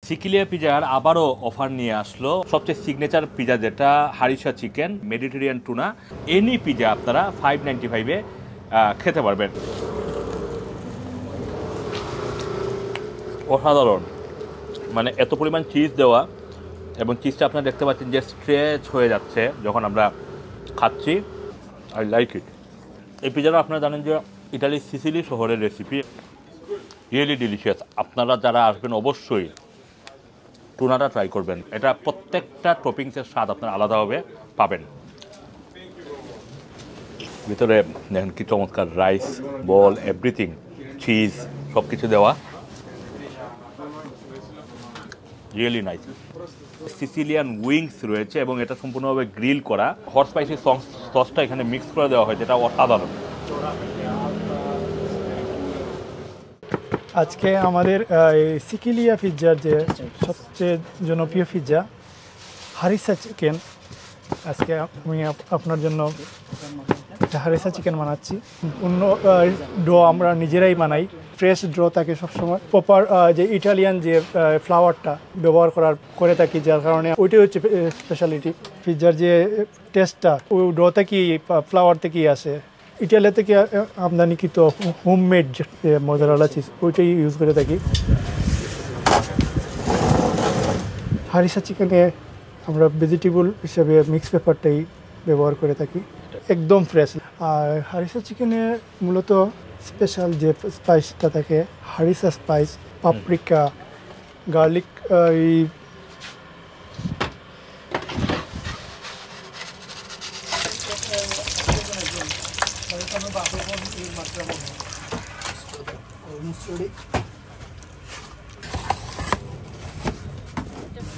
সিকিলিয়া পিজার আবারও অফার নিয়ে আসলো। সবচেয়ে সিগনেচার পিজা যেটা harissa chicken, Mediterranean tuna, any pizza আপনারা 595-এ খেতে পারবেন। অসাধারণ, মানে এত পরিমাণ চিজ দেওয়া এবং চিজটা আপনারা দেখতে পাচ্ছেন যে স্ট্রেচ হয়ে যাচ্ছে যখন আমরা খাচ্ছি। I like it. এই পিজাটা আপনারা জানেন যে ইটালির সিসিলি শহরের রেসিপি, রিয়েলি ডিলিশিয়াস। আপনারা যারা আসবেন অবশ্যই টুনাটা ট্রাই করবেন। এটা প্রত্যেকটা টপিংসের স্বাদ আপনার আলাদাভাবে পাবেন। ভিতরে দেখেন কি চমৎকার রাইস বল, এভরিথিং, চিজ সব কিছু দেওয়া, রিয়েলি নাইস। সিসিলিয়ান উইংস রয়েছে এবং এটা সম্পূর্ণভাবে গ্রিল করা। হট স্পাইসি সসটা এখানে মিক্স করে দেওয়া হয়েছে, এটা অসাধারণ। আজকে আমাদের সিকিলিয়া পিৎজার যে সবচেয়ে জনপ্রিয় পিৎজা হারিসা চিকেন, আজকে আমি আপনার জন্য হারিসা চিকেন বানাচ্ছি। অন্য ডো আমরা নিজেরাই বানাই, ফ্রেশ ডো থাকে সবসময়। প্রপার যে ইটালিয়ান যে ফ্লাওয়ারটা ব্যবহার করে থাকি, যার কারণে ওইটাই হচ্ছে স্পেশালিটি। পিৎজার যে টেস্টটা ওই ডো থেকেই, ফ্লাওয়ার থেকেই আসে। ইটালিয়া থেকে আমদানিকৃত হোমমেড যে মোজারেলা চিজ ওইটাই ইউজ করে থাকি। হারিসা চিকেনে আমরা ভেজিটেবল হিসেবে মিক্স পেপারটাই ব্যবহার করে থাকি, একদম ফ্রেশ। আর হারিসা চিকেনে মূলত স্পেশাল যে স্পাইসটা থাকে, হারিসা স্পাইস, পাপরিকা, গার্লিক, এই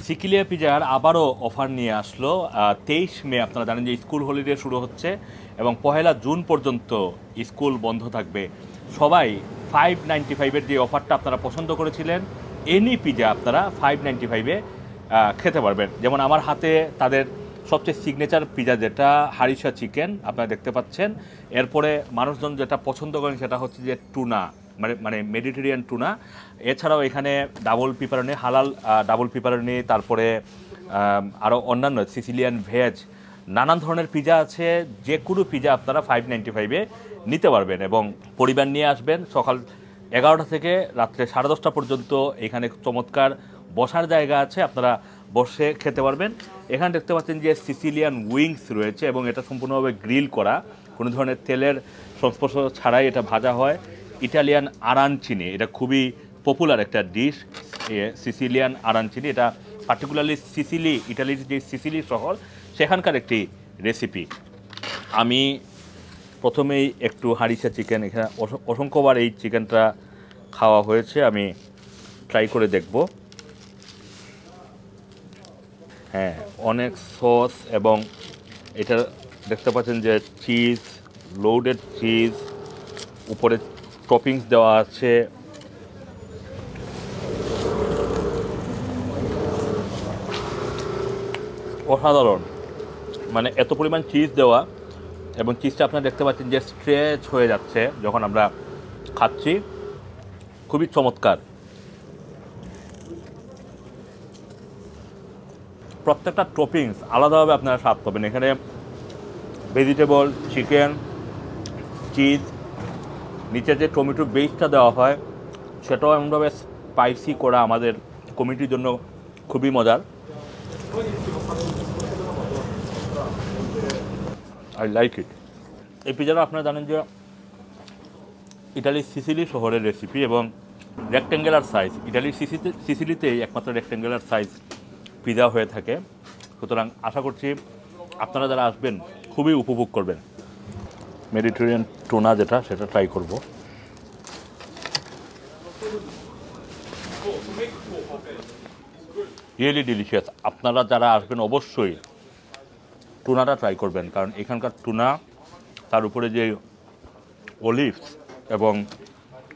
সিকিলিয়া পিজার আবারও অফার নিয়ে আসলো। 23 মে আপনারা জানেন যে স্কুল হলিডে শুরু হচ্ছে এবং 1 জুন পর্যন্ত স্কুল বন্ধ থাকবে। সবাই 595-এর যে অফারটা আপনারা পছন্দ করেছিলেন, এনি পিজা আপনারা 595-এ খেতে পারবেন। যেমন আমার হাতে তাদের সবচেয়ে সিগনেচার পিজা যেটা হারিসা চিকেন আপনারা দেখতে পাচ্ছেন। এরপরে মানুষজন যেটা পছন্দ করেন সেটা হচ্ছে যে টুনা, মানে মেডিটেরিয়ান টুনা। এছাড়াও এখানে ডাবল পিপারনি, হালাল ডাবল পিপারনি, তারপরে আরও অন্যান্য সিসিলিয়ান ভেজ, নানান ধরনের পিজা আছে। যে কোনো পিজা আপনারা 595-এ নিতে পারবেন এবং পরিবার নিয়ে আসবেন। সকাল 11টা থেকে রাত্রে 10:30 পর্যন্ত এখানে চমৎকার বসার জায়গা আছে, আপনারা বসে খেতে পারবেন। এখানে দেখতে পাচ্ছেন যে সিসিলিয়ান উইংস রয়েছে এবং এটা সম্পূর্ণভাবে গ্রিল করা, কোনো ধরনের তেলের সংস্পর্শ ছাড়াই এটা ভাজা হয়। ইটালিয়ান আরানচিনি, এটা খুবই পপুলার একটা ডিশ, সিসিলিয়ান আরানচিনি। এটা পার্টিকুলারলি সিসিলি, ইটালির যে সিসিলি শহর সেখানকার একটি রেসিপি। আমি প্রথমেই একটু হারিসা চিকেন, এখানে অসংখ্যবার এই চিকেনটা খাওয়া হয়েছে, আমি ট্রাই করে দেখব। হ্যাঁ, অনেক সস এবং এটা দেখতে পাচ্ছেন যে চিজ, লোডেড চিজ, উপরে টপিংস দেওয়া আছে। অসাধারণ, মানে এত পরিমাণ চিজ দেওয়া এবং চিজটা আপনারা দেখতে পাচ্ছেন যে স্ট্রেচ হয়ে যাচ্ছে যখন আমরা খাচ্ছি, খুবই চমৎকার। প্রত্যেকটা টপিংস আলাদাভাবে আপনারা স্বাদ পাবেন। এখানে ভেজিটেবল, চিকেন, চিজ, নিচে যে টমেটো বেসটা দেওয়া হয় সেটাও এমনভাবে স্পাইসি করা, আমাদের কমিটির জন্য খুবই মজার। I like it. এই পিজাটা আপনারা জানেন যে ইটালির সিসিলি শহরের রেসিপি এবং রেক্ট্যাঙ্গুলার সাইজ, ইটালির সিসিলিতেই একমাত্র রেক্ট্যাঙ্গুলার সাইজ পিজা হয়ে থাকে। সুতরাং আশা করছি আপনারা যারা আসবেন খুবই উপভোগ করবেন। মেডিটেরিয়ান টুনা যেটা, সেটা ট্রাই করব। Really delicious. আপনারা যারা আসবেন অবশ্যই টুনাটা ট্রাই করবেন, কারণ এখানকার টুনা, তার উপরে যে অলিভস এবং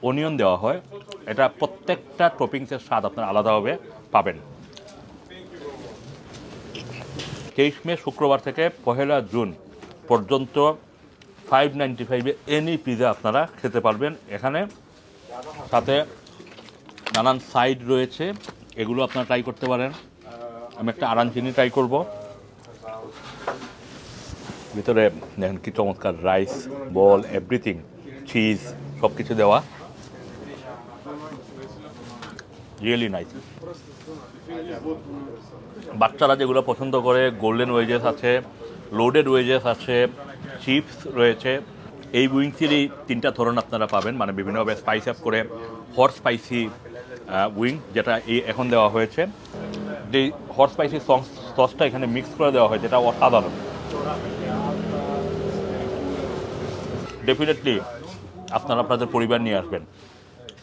অনিয়ন দেওয়া হয়, এটা প্রত্যেকটা টপিংসের স্বাদ আপনারা আলাদাভাবে পাবেন। 23 মে শুক্রবার থেকে 1 জুন পর্যন্ত 595-এ এনি পিজা আপনারা খেতে পারবেন। এখানে সাথে নানান সাইড রয়েছে, এগুলো আপনারা ট্রাই করতে পারেন। আমি একটা আরানচিনি ট্রাই করব। ভিতরে দেখেন কি চমৎকার রাইস বল, এভরিথিং, চিজ সব কিছু দেওয়া, রিয়েলি নাইস। বাচ্চারা যেগুলো পছন্দ করে, গোল্ডেন ওয়েজেস আছে, লোডেড ওয়েজেস আছে, চিপস রয়েছে। এই উইংসেরই 3টা ধরন আপনারা পাবেন, মানে বিভিন্নভাবে স্পাইস আপ করে হট স্পাইসি উইং, যেটা এই এখন দেওয়া হয়েছে। যে হট স্পাইসি সসটা এখানে মিক্স করে দেওয়া হয়েছে, এটা অসাধারণ। ডেফিনেটলি আপনারা আপনাদের পরিবার নিয়ে আসবেন।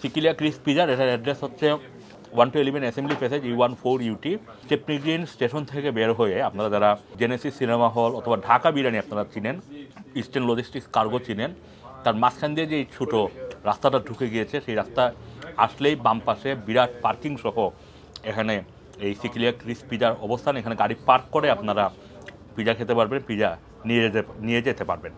সিকিলিয়া ক্রিস পিজার, এটার অ্যাড্রেস হচ্ছে 111 assembly passage E14 UT। Stepney green station থেকে বের হয়ে আপনারা যারা জেনেসিস সিনেমা হল অথবা ঢাকা বিরিয়ানি আপনারা চিনেন, ইস্টার্ন লজিস্টিক্স কার্গো চিনেন, তার মাঝখান দিয়ে যে এই ছোটো রাস্তাটা ঢুকে গিয়েছে, সেই রাস্তা আসলেই বাম পাশে বিরাট পার্কিং সহ এখানে এই সিকিলিয়া ক্রিস পিজার অবস্থান। এখানে গাড়ি পার্ক করে আপনারা পিজা খেতে পারবেন, পিজা নিয়ে যেতে পারবেন।